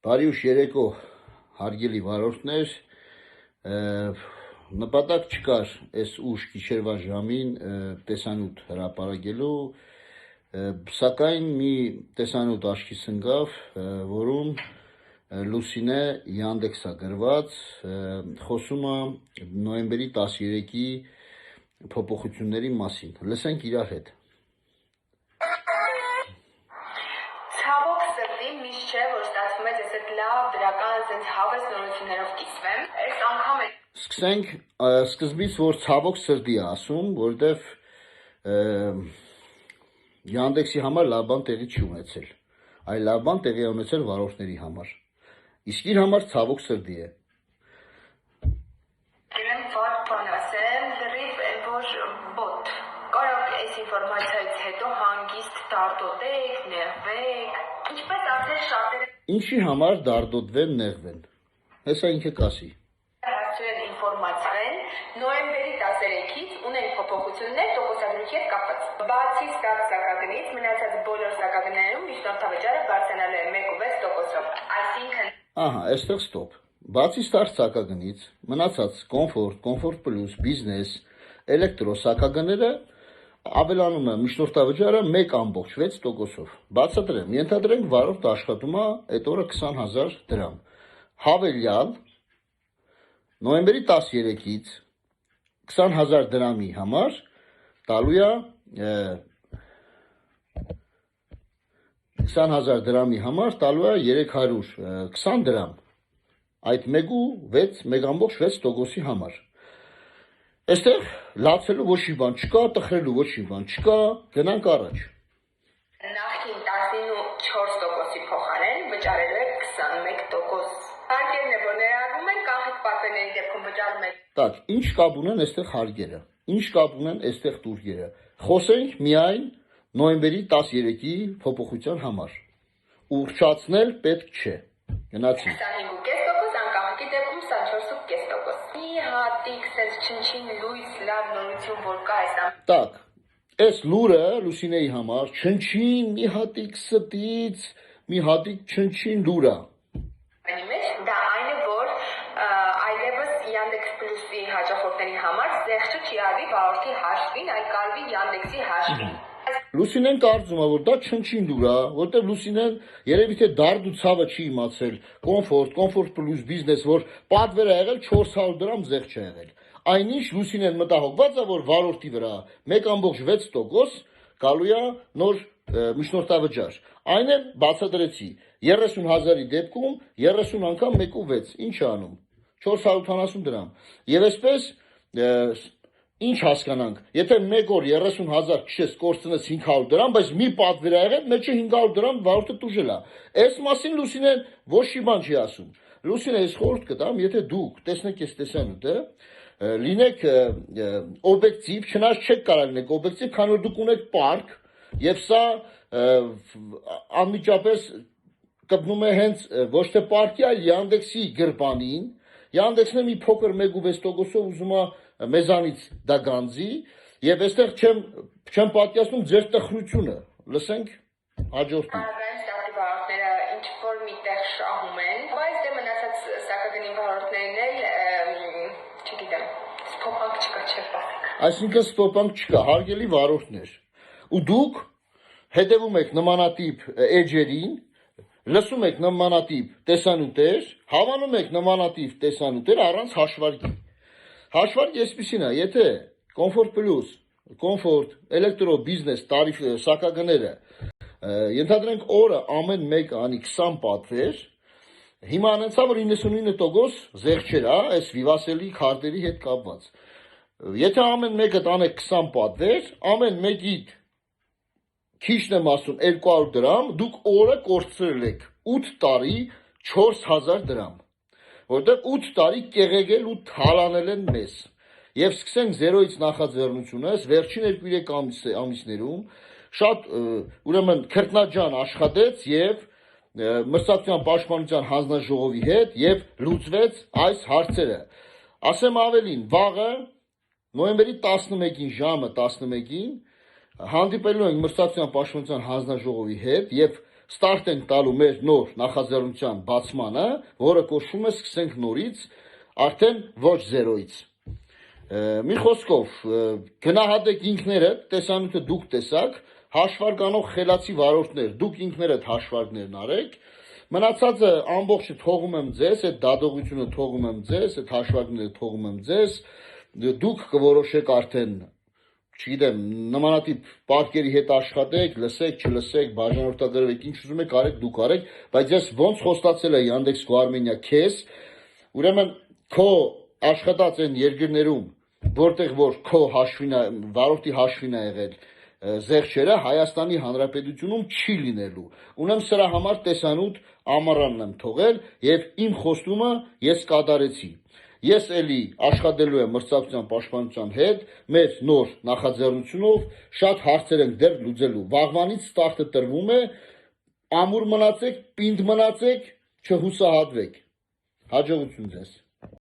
Բարի ուշ երեկո, հարգելի վարորդներ, նպատակ չկար այս ուշ գիշերվա ժամին տեսանյութ հրապարակելու, սակայն մի տեսանյութ աչքիս ընկավ, որում Լուսինե Yandex-ա գրված, խոսում է նոյեմբերի 13-ի փոփոխությունների մասին, լսենք իրար հետ։ Ցավոք սրտի միշտ չէ, որ ստացվում է ես այդ լավ դրական ասենց հավես նորություններով կիսվեմ։ Այս անգամ է Սկսենք սկզբից, որ ցավոք սրտի է ասում, որովհետև Yandex-ի համար լավ բան տեղի չի ունեցել, այլ լավ բան տեղի է ունեցել վարորդների համար։ Իսկ իր համար ցավոք սրտի է։ Գերեմ վատ բան ասեմ, լրիվ այն որ բոտ։ Կարող այս ինֆորմացիայից հետո հանգիստ դարտոտեք, նեղվեք, ինչպես ասել շատերը Ինչի համար դարդոտվեն, նեղվեն։ Հեսա ինքը կասի։ հասցրել ինֆորմացիան նոյեմբերի 13-ից ունեն փոփոխություններ տոկոսադրույքի հետ կապված։ Բացի ստարտ սակագնից մնացած բոլոր սակագներում միջնորդավճարը բարձրանալու է 1.6%-ով։ Այսինքն Ահա, այստեղ ստոպ։ Բացի ստարտ սակագնից մնացած կոմֆորտ պլյուս, բիզնես, էլեկտրո սակագները ավելանում է միջնորդավճարը 1.6%-ով։ Բացատրեմ, ենթադրենք վարորդ աշխատում է այդ օրը 20,000 դրամ։ Հավելյալ նոյեմբերի 13-ից 20,000 դրամի համար տալու է 20,000 դրամի համար տալու է 320 դրամ, այդ 1.6%-ի համար։ Այստեղ լացելու ոչ մի բան չկա, տխրելու ոչ մի բան չկա, գնանք առաջ։ նախքին 14%-ի փոխարեն վճարելու է 21%։ Հարկերն է, որ ներառվում են կանխիկ պատվերների դեպքում վճարում է Так, ինչ կապ ունեն այստեղ հարկերը, ինչ կապ ունեն այստեղ տուրքերը։ Խոսենք միայն նոյեմբերի 13-ի փոփոխության համար։ Ուռճացնել պետք չէ։ Գնացինք։ 25.5%, անկախքի դեպքում 24.5%։ Մի հատիկ սենց չնչին լույս լավ նորություն որ կա այս Так, այս լուրը Լուսինեի համար չնչին մի հատիկ ստից, մի հատիկ չնչին լուր է։ ամենի մեջ դա այն է, որ այլևս Yandex Plus-ի հաճախորդների համար զեղչը չի արվի վարորդի հաշվին, այլ կարվի Yandex-ի հաշվին։ Լուսինեն կարծում է, որ դա չնչին լուր է, որտեղ Լուսինեն երևի թե դարդ ու ցավը չի իմացել, կոմֆորտ պլյուս բիզնես, որ պատվեր է եղել 400 դրամ զեղչ է եղել։ Այնինչ Լուսինեն մտահոգված է, որ վարորդի վրա 1.6% գալու է նոր միջնորդավճար։ Այն էլ բացատրեցի 30,000-ի դեպքում 30 անգամ 1.6, ինչ է անում 480 դրամ։ Եվ այսպես ինչ հասկանանք, եթե մեկ օր 30,000 քշես կորցնես 500 դրամ, բայց մի պատվեր ա եղել, մեջը 500 դրամ վարորդը տուժել է։ Այս մասին Լուսինեն ոչ մի բան չի ասում։ Լուսինե, ես խորհուրդ կտամ, եթե դուք տեսնեք այս տեսանյութը, լինեք օբյեկտիվ, չնայած չեք կարող լինեք օբյեկտիվ, քանի որ դուք ունեք պարկ, եւ սա անմիջապես կպնում է հենց ոչ թե պարկի, այլ Yandex-ի գրպանին։ Yandex-ն է մի փոքր 1.6%-ով ուզում է մեզանից դա գանձի, եւ այստեղ չեմ պատկերացնում ձեր տխրությունը։ Լսենք հաջորդին։ Ստատի վարորդները ինչ որ միտեղ շահում են, բայց դե մնացած սակագնի վարորդներն էլ, չգիտեմ, սփոփանք չկա, չէ՞ պատիկ։ Այսինքն ստոպանք չկա, հարգելի վարորդներ։ Ու դուք հետևում եք նմանատիպ էջերին, լսում եք նմանատիպ տեսանյութեր, հավանում եք նմանատիպ տեսանյութեր առանց հաշվարկի։ Հաշվարկը այսպիսին է, եթե կոմֆորտ պլյուս, կոմֆորտ, էլեկտրո, բիզնես, տարիֆ սակագները, ենթադրենք օրը ամեն մեկ անի 20 պատվեր, հիմա անեցա, որ 99% զեղչեր է, այս վիվասելի քարտերի հետ կապված։ Եթե ամեն մեկը տանեք 20 պատվեր, ամեն մեկիդ քիչն եմ ասում 200 դրամ, դուք օրը կորցրել եք 8 տարի 4,000 դրամ, որտեղ 8 տարի կեղեգել ու թալանել են մեզ։ Եվ սկսենք 0-ից նախաձեռնությունը, վերջին 2-3 ամիսներում շատ ուրեմն քրտնաջան աշխատեց եւ Մրցակցության պաշտպանության հանձնաժողովի հետ եւ լուծվեց այս հարցերը։ Ասեմ ավելին, վաղը նոյեմբերի 11-ին ժամը 11-ին հանդիպելու ենք Մրցակցության պաշտպանության հանձնաժողովի հետ եւ ստարտ ենք տալու մեր նոր նախաձեռնության բացմանը, որը կոչվում է սկսենք նորից, արդեն ոչ զերոյից։ Մի խոսքով, գնահատեք ինքներդ, տեսանյութը դուք տեսաք, հաշվարկանող խելացի վարորդներ, դուք ինքներդ հաշվարկներն արեք, մնացածը ամբողջը թողում եմ ձեզ, այդ դատողությունը թողում եմ ձեզ, այդ հաշվարկները թողում եմ ձեզ, դուք կորոշեք արդեն, չգիտեմ, նմանատիպ պարկերի հետ աշխատեք, լսեք, չլսեք, բաժանորդագրվեք, ինչ ուզում եք արեք, դուք արեք, բայց ես ոնց խոստացել է Yandex.Go Armenia քեզ, ուրեմն քո աշխատած այն երկրներում, որտեղ որ քո վարորդի հաշվին է եղել զեղչերը, Հայաստանի Հանրապետությունում չի լինելու։ Ունեմ սրա համար տեսանյութ ամառանն եմ թողել եւ իմ խոստումը ես կատարեցի։ Ես էլի աշխատելու եմ մրցակցության պաշտպանության հետ, մեր նոր նախաձեռնությունով շատ հարցեր ենք դեռ լուծելու։ Վաղվանից ստարտը տրվում է, ամուր մնացեք, պինդ մնացեք, չհուսահատվեք։ Հաջողություն ձեզ։